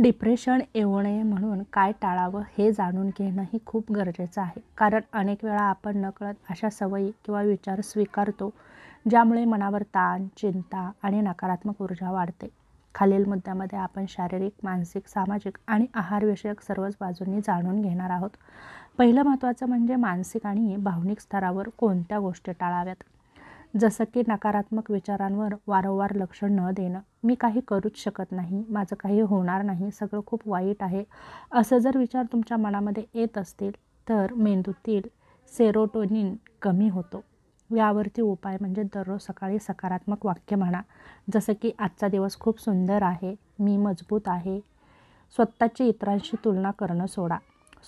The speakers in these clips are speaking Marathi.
डिप्रेशन येऊ नये म्हणून काय टाळावं हे जाणून घेणंही खूप गरजेचं आहे. कारण अनेक वेळा आपण नकळत अशा सवयी किंवा विचार स्वीकारतो ज्यामुळे मनावर ताण, चिंता आणि नकारात्मक ऊर्जा वाढते. खालील मुद्द्यामध्ये आपण शारीरिक, मानसिक, सामाजिक आणि आहारविषयक सर्वच बाजूंनी जाणून घेणार आहोत. पहिलं महत्त्वाचं म्हणजे मानसिक आणि भावनिक स्तरावर कोणत्या गोष्टी टाळाव्यात. जसं की नकारात्मक विचारांवर वारंवार लक्ष न देणं, मी काही करूच शकत नाही, माझं काही होणार नाही, सगळं खूप वाईट आहे, असं जर विचार तुमच्या मनामध्ये येत असतील तर मेंदूतील सेरोटोनिन कमी होतो. यावरती उपाय म्हणजे दररोज सकाळी सकारात्मक वाक्य म्हणा, जसं की आजचा दिवस खूप सुंदर आहे, मी मजबूत आहे. स्वतःची इतरांशी तुलना करणं सोडा.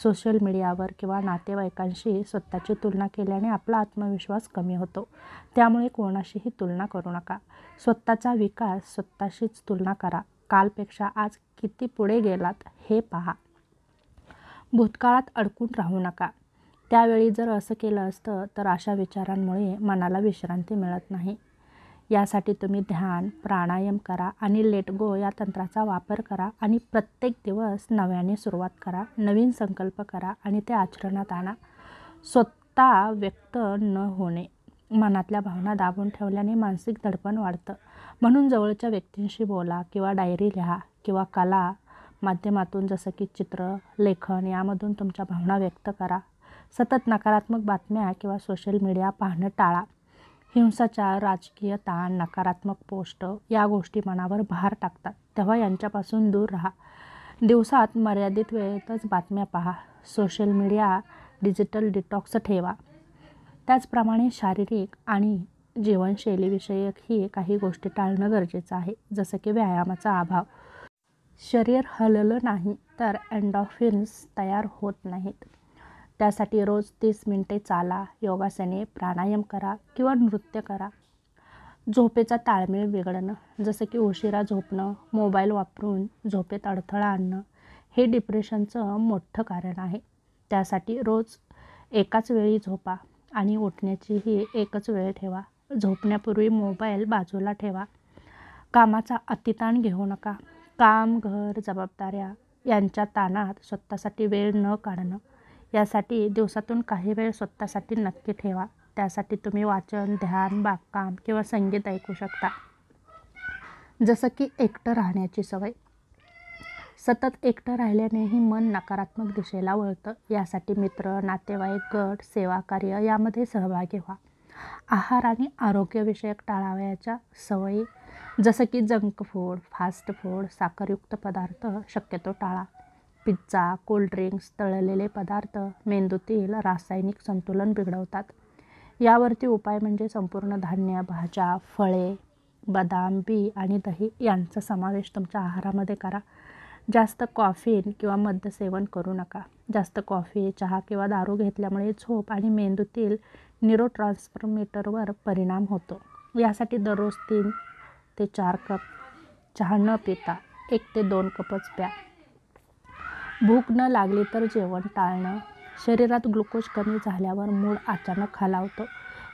सोशल मीडियावर किंवा नातेवाईकांशी स्वतःची तुलना केल्याने आपला आत्मविश्वास कमी होतो. त्यामुळे कोणाशीही तुलना करू नका. स्वतःचा विकास स्वतःशीच तुलना करा. कालपेक्षा आज किती पुढे गेलात हे पहा. भूतकाळात अडकून राहू नका. त्यावेळी जर असं केलं असतं तर अशा विचारांमुळे मनाला विश्रांती मिळत नाही. यासाठी तुम्ही ध्यान, प्राणायाम करा आणि लेट गो या तंत्राचा वापर करा आणि प्रत्येक दिवस नव्याने सुरुवात करा. नवीन संकल्प करा आणि ते आचरणात आणा. स्वतः व्यक्त न होणे, मनातल्या भावना दाबून ठेवल्याने मानसिक दडपण वाढतं. म्हणून जवळच्या व्यक्तींशी बोला किंवा डायरी लिहा किंवा कला माध्यमातून जसं की चित्र, लेखन यामधून तुमच्या भावना व्यक्त करा. सतत नकारात्मक बातम्या किंवा सोशल मीडिया पाहणं टाळा. हिंसाचार, राजकीय ताण, नकारात्मक पोस्ट या गोष्टी मनावर भार टाकतात, तेव्हा यांच्यापासून दूर राहा. दिवसात मर्यादित वेळेतच बातम्या पहा. सोशल मीडिया डिजिटल डिटॉक्स ठेवा. त्याचप्रमाणे शारीरिक आणि जीवनशैलीविषयकही काही गोष्टी टाळणं गरजेचं आहे. जसं की व्यायामाचा अभाव. शरीर हललं नाही तर एंडॉर्फिन्स तयार होत नाहीत. त्यासाठी रोज 30 मिनिटे चाला, योगासने, प्राणायाम करा किंवा नृत्य करा. झोपेचा ताळमेळ बिघडणं, जसं की उशिरा झोपणं, मोबाईल वापरून झोपेत अडथळा आणणं हे डिप्रेशनचं मोठं कारण आहे. त्यासाठी रोज एकाच वेळी झोपा आणि उठण्याचीही एकच वेळ ठेवा. झोपण्यापूर्वी मोबाईल बाजूला ठेवा. कामाचा अतिताण घेऊ नका. काम, घर, जबाबदाऱ्या यांच्या ताणात स्वतःसाठी वेळ न काढणं. यासाठी दिवसातून काही वेळ स्वतःसाठी नक्की ठेवा. त्यासाठी तुम्ही वाचन, ध्यान, बागकाम किंवा संगीत ऐकू शकता. जसं की एकटं राहण्याची सवय. सतत एकटं राहिल्यानेही मन नकारात्मक दिशेला वळतं. यासाठी मित्र, नातेवाईक, गट, सेवाकार्य यामध्ये सहभागी व्हा. आहार आणि आरोग्यविषयक टाळावयाच्या सवयी, जसं की जंक फूड, फास्ट फूड, साखरयुक्त पदार्थ शक्यतो टाळा. पिझ्झा, कोल्ड्रिंक्स, तळलेले पदार्थ मेंदूतील रासायनिक संतुलन बिघडवतात. यावरती उपाय म्हणजे संपूर्ण धान्य, भाज्या, फळे, बदाम, बी आणि दही यांचा समावेश तुमच्या आहारामध्ये करा. जास्त कॉफीन किंवा मद्य सेवन करू नका. जास्त कॉफी, चहा किंवा दारू घेतल्यामुळे झोप आणि मेंदूतील न्यूरोट्रान्समीटरवर परिणाम होतो. यासाठी दररोज 3 ते 4 कप चहा न पिता 1 ते 2 कपच प्या. भूक न लागली तर जेवण टाळणं. शरीरात ग्लुकोज कमी झाल्यावर मूड अचानक खालावतो.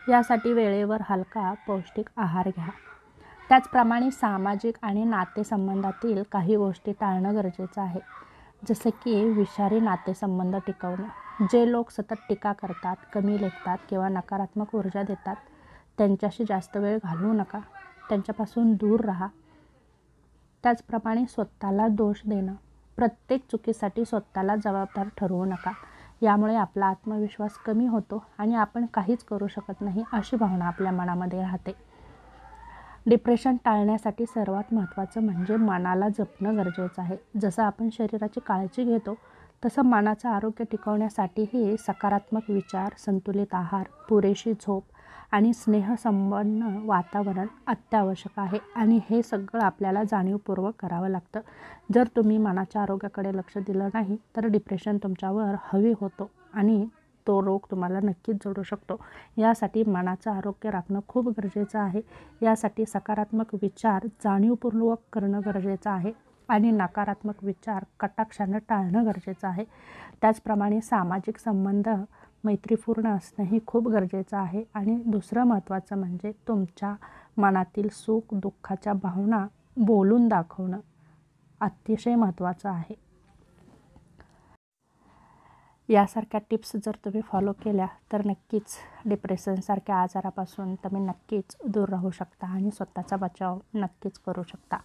यासाठी वेळेवर हलका पौष्टिक आहार घ्या. त्याचप्रमाणे सामाजिक आणि नातेसंबंधातील काही गोष्टी टाळणं गरजेचं आहे. जसं की विषारी नातेसंबंध टिकवणं. जे लोक सतत टीका करतात, कमी लेखतात किंवा नकारात्मक ऊर्जा देतात त्यांच्याशी जास्त वेळ घालवू नका. त्यांच्यापासून दूर राहा. त्याचप्रमाणे स्वतःला दोष देणं. प्रत्येक चुकीसाठी स्वतःला जबाबदार ठरवू नका. यामुळे आपला आत्मविश्वास कमी होतो आणि आपण काहीच करू शकत नाही अशी भावना आपल्या मनामध्ये राहते. डिप्रेशन टाळण्यासाठी सर्वात महत्त्वाचं म्हणजे मनाला जपणं गरजेचं आहे. जसं आपण शरीराची काळजी घेतो तसं मनाचं आरोग्य टिकवण्यासाठीही सकारात्मक विचार, संतुलित आहार, पुरेशी झोप आणि स्नेहसंपन्न वातावरण अत्यावश्यक आहे. आणि हे सगळं आपल्याला जाणीवपूर्वक करावं लागतं. जर तुम्ही मनाच्या आरोग्याकडे लक्ष दिलं नाही तर डिप्रेशन तुमच्यावर हवी होतो आणि तो रोग तुम्हाला नक्कीच जडू शकतो. यासाठी मनाचं आरोग्य राखणं खूप गरजेचं आहे. यासाठी सकारात्मक विचार जाणीवपूर्वक करणं गरजेचं आहे आणि नकारात्मक विचार कटाक्षानं टाळणं गरजेचं आहे. त्याचप्रमाणे सामाजिक संबंध मैत्रीपूर्ण असणंही खूप गरजेचं आहे. आणि दुसरं महत्त्वाचं म्हणजे तुमच्या मनातील सुख दुःखाच्या भावना बोलून दाखवणं. अतिशय महत्त्वाचं आहे. यासारख्या टिप्स जर तुम्ही फॉलो केल्या तर नक्कीच डिप्रेशनसारख्या आजारापासून तुम्ही नक्कीच दूर राहू शकता आणि स्वतःचा बचाव नक्कीच करू शकता.